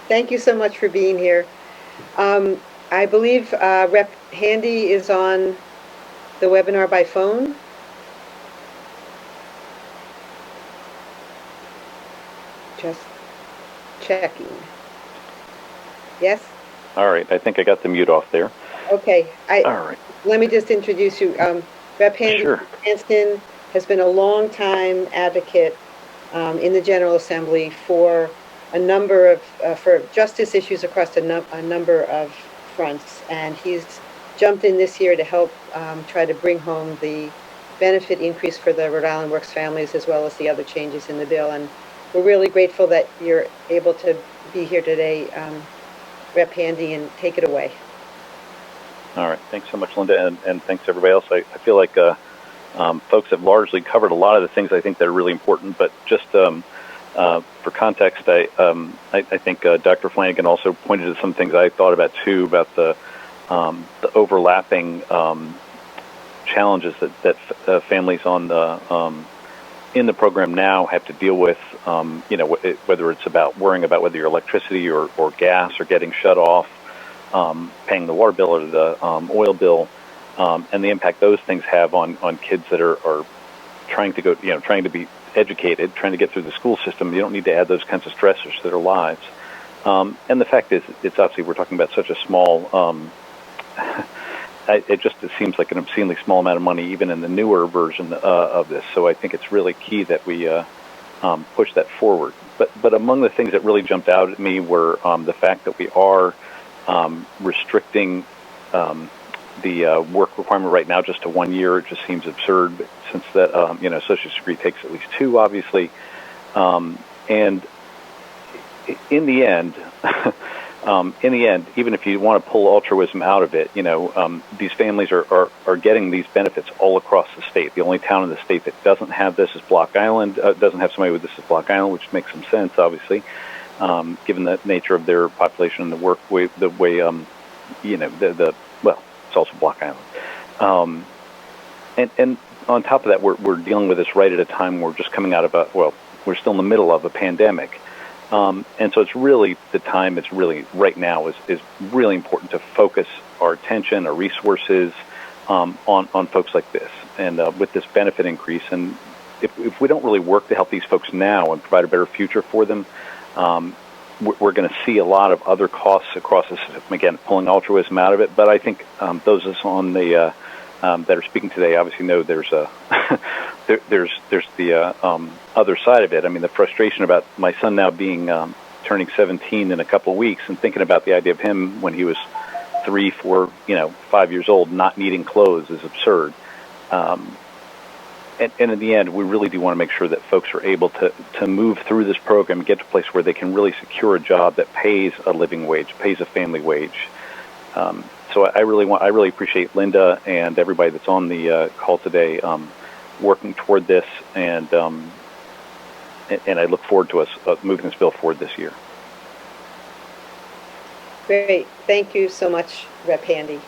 Thank you so much for being here. I believe Rep. Handy is on the webinar by phone. Just checking. Yes? All right, I think I got the mute off there. Okay. All right. Let me just introduce you. Rep. Handy Sure. Cranston has been a long-time advocate in the General Assembly for a number of for justice issues across a number of fronts, and he's jumped in this year to help try to bring home the benefit increase for the Rhode Island Works families, as well as the other changes in the bill. And we're really grateful that you're able to be here today, Rep. Handy, and take it away. All right, thanks so much, Linda, and thanks everybody else. I feel like folks have largely covered a lot of the things I think that are really important, but just for context, I think Dr. Flanagan also pointed to some things I thought about too, about the overlapping challenges that families on the in the program now have to deal with. Whether it's about worrying about whether your electricity or gas are getting shut off, paying the water bill or the oil bill, and the impact those things have on kids that are trying to go, trying to be educated, trying to get through the school system. You don't need to add those kinds of stressors to their lives. And the fact is, it's obviously we're talking about such a small. It seems like an obscenely small amount of money, even in the newer version of this. So I think it's really key that we push that forward. But among the things that really jumped out at me were the fact that we are restricting the work requirement right now just to 1 year. It just seems absurd, since that associate's degree takes at least 2, obviously. And in the end, even if you want to pull altruism out of it, these families are getting these benefits all across the state. The only town in the state that doesn't have this is Block Island. Doesn't have somebody with this is Block Island, which makes some sense, obviously, given the nature of their population and the work way, well, it's also Block Island. And on top of that, we're dealing with this right at a time we're just coming out of we're still in the middle of a pandemic. And so it's really the time, it's really right now is really important to focus our attention, our resources on folks like this, and with this benefit increase. And if we don't really work to help these folks now and provide a better future for them, we're going to see a lot of other costs across the system. Again, pulling altruism out of it. But I think those of us on the that are speaking today obviously know there's a there's the other side of it. I mean, the frustration about my son now being turning 17 in a couple of weeks, and thinking about the idea of him when he was 3, 4, 5 years old, not needing clothes is absurd. And in the end, we really do want to make sure that folks are able to move through this program and get to a place where they can really secure a job that pays a living wage, pays a family wage. So I really appreciate Linda and everybody that's on the call today working toward this, and I look forward to us moving this bill forward this year. Great. Thank you so much, Rep. Handy.